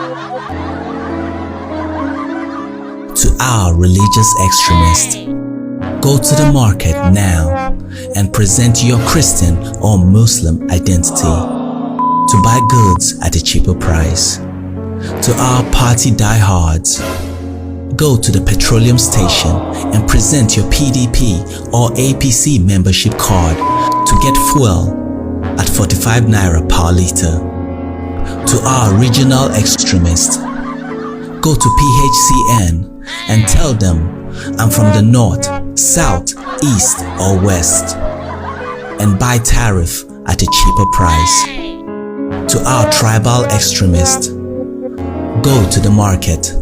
To our religious extremists, go to the market now and present your Christian or Muslim identity to buy goods at a cheaper price. To our party diehards, go to the petroleum station and present your PDP or APC membership card to get fuel at 45 naira per litre. To our regional extremists, go to PHCN and tell them I'm from the north, south, east or west and buy tariff at a cheaper price. To our tribal extremists, go to the market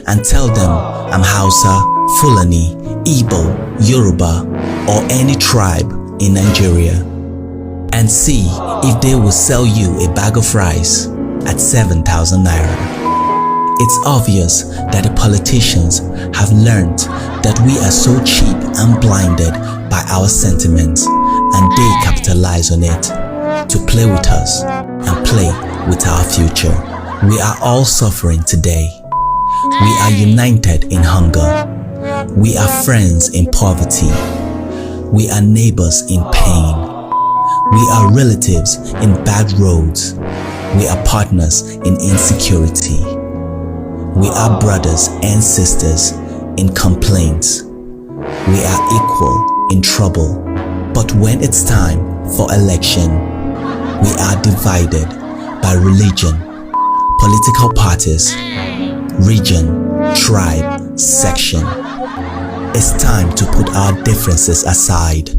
and tell them I'm Hausa, Fulani, Igbo, Yoruba or any tribe in Nigeria and see if they will sell you a bag of rice at 7,000 naira. It's obvious that the politicians have learned that we are so cheap and blinded by our sentiments and they capitalize on it to play with us and play with our future. We are all suffering today. We are united in hunger. We are friends in poverty. We are neighbors in pain. We are relatives in bad roads. We are partners in insecurity. We are brothers and sisters in complaints. We are equal in trouble. But when it's time for election, we are divided by religion, political parties, region, tribe, section. It's time to put our differences aside.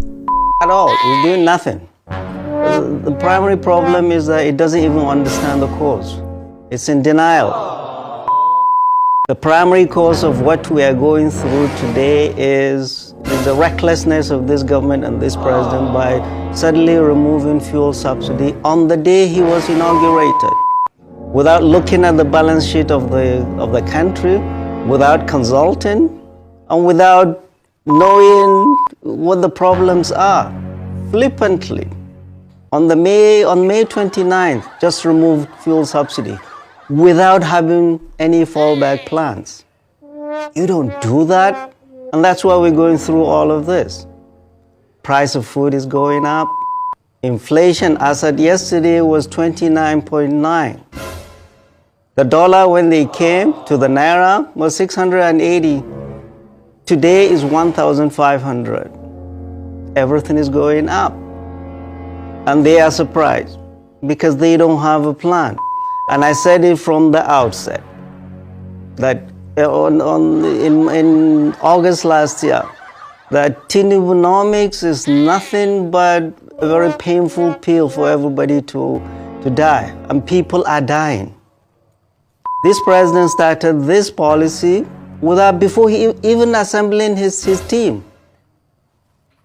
At all, it's doing nothing. The primary problem is that it doesn't even understand the cause. It's in denial. The primary cause of what we are going through today is the recklessness of this government and this president by suddenly removing fuel subsidy on the day he was inaugurated, without looking at the balance sheet of the country, without consulting, and without knowing what the problems are. Flippantly, on May 29th, just removed fuel subsidy without having any fallback plans. You don't do that, and that's why we're going through all of this. Price of food is going up. Inflation, as at yesterday, was 29.9. The dollar, when they came to the naira, was 680. Today is 1,500. Everything is going up. And they are surprised because they don't have a plan. And I said it from the outset that in August last year, that Tinubunomics is nothing but a very painful pill for everybody to die, and people are dying. This president started this policy before he even assembling his team.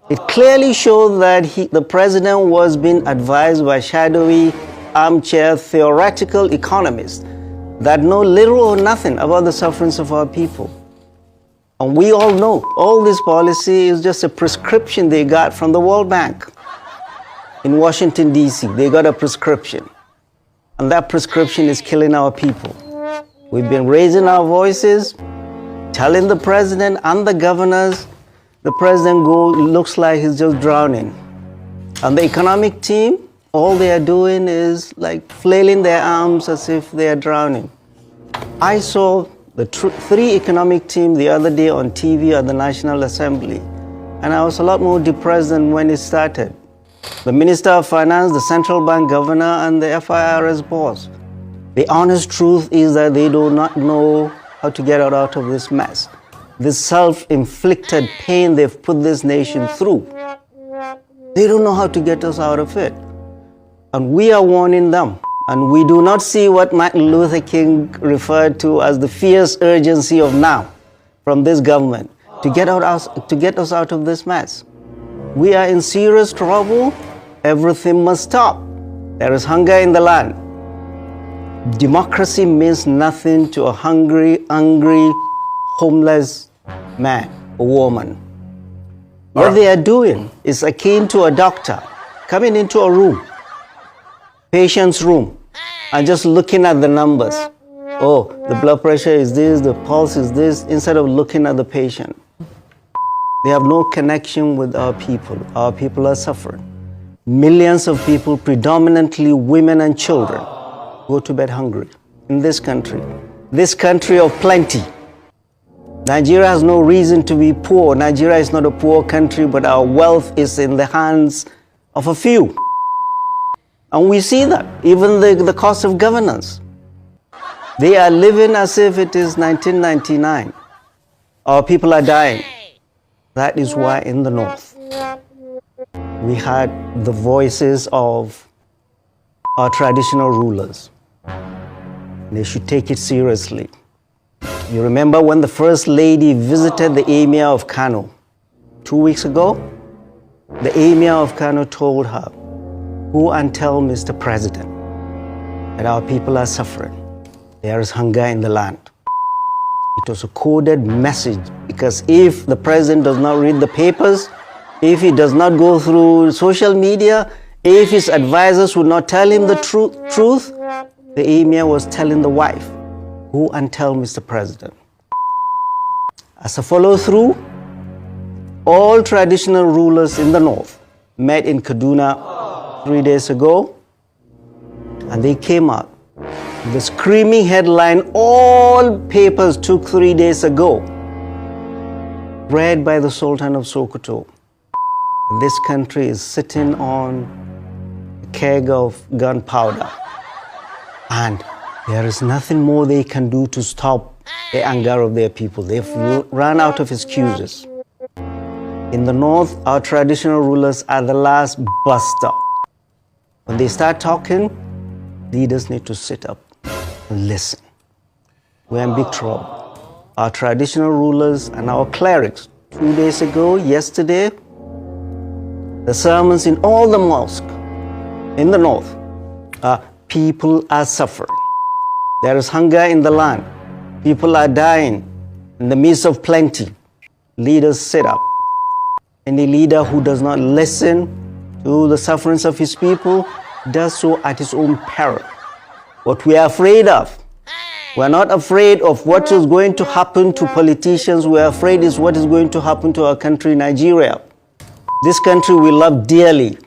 It clearly showed that the president was being advised by shadowy, armchair, theoretical economists that know little or nothing about the sufferings of our people. And we all know all this policy is just a prescription they got from the World Bank. In Washington, D.C., they got a prescription. And that prescription is killing our people. We've been raising our voices, telling the president and the governors. The president looks like he's just drowning. And the economic team, all they are doing is like flailing their arms as if they are drowning. I saw the three economic team the other day on TV at the National Assembly, and I was a lot more depressed than when it started. The Minister of Finance, the Central Bank Governor, and the FIRS boss. The honest truth is that they do not know how to get out of this mess. This self-inflicted pain they've put this nation through. They don't know how to get us out of it. And we are warning them. And we do not see what Martin Luther King referred to as the fierce urgency of now from this government to get us out of this mess. We are in serious trouble. Everything must stop. There is hunger in the land. Democracy means nothing to a hungry, homeless man or woman. What they are doing is akin to a doctor coming into a room, patient's room, and just looking at the numbers oh, the blood pressure is this, the pulse is this, instead of looking at the patient. They have no connection with our people. Our people are suffering. Millions of people, predominantly women and children, go to bed hungry in this country of plenty. Nigeria has no reason to be poor. Nigeria is not a poor country, but our wealth is in the hands of a few. And we see that, even the cost of governance. They are living as if it is 1999. Our people are dying. That is why in the north, we had the voices of our traditional rulers. They should take it seriously. You remember when the First Lady visited the Emir of Kano 2 weeks ago? The Emir of Kano told her, go and tell Mr. President that our people are suffering. There is hunger in the land. It was a coded message, because if the president does not read the papers, if he does not go through social media, if his advisors would not tell him the truth, the Emir was telling the wife, go and tell Mr. President. As a follow-through, all traditional rulers in the north met in Kaduna 3 days ago, and they came out. The screaming headline all papers took 3 days ago, read by the Sultan of Sokoto. This country is sitting on a keg of gunpowder, and there is nothing more they can do to stop the anger of their people. They've run out of excuses. In the north, our traditional rulers are the last bus stop. When they start talking, leaders need to sit up and listen. We're in big trouble. Our traditional rulers and our clerics, 2 days ago, yesterday, the sermons in all the mosques in the north, people are suffering. There is hunger in the land. People are dying in the midst of plenty. Leaders sit up. Any leader who does not listen to the sufferings of his people does so at his own peril. What we are afraid of, we're not afraid of what is going to happen to politicians. We're afraid is what is going to happen to our country, Nigeria. This country we love dearly.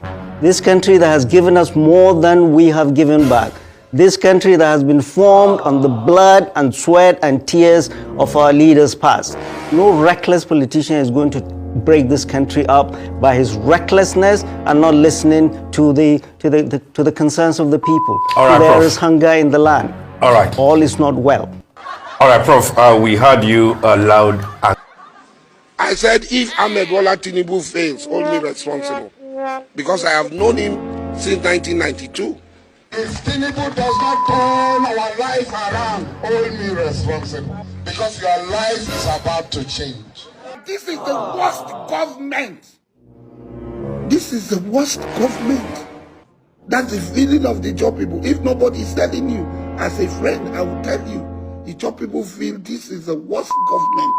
This country that has given us more than we have given back. This country that has been formed on the blood and sweat and tears of our leaders past. No reckless politician is going to break this country up by his recklessness and not listening to the concerns of the people. All right, there Prof. is hunger in the land. All right. All is not well. All right, Prof. We heard you loud. I said, if Ahmed Bola Tinubu fails, hold me responsible, because I have known him since 1992. If Tinubu does not turn our life around, hold me responsible, because your life is about to change. This is the worst government. This is the worst government. That's the feeling of the job people. If nobody is telling you, as a friend, I will tell you, the job people feel this is the worst government.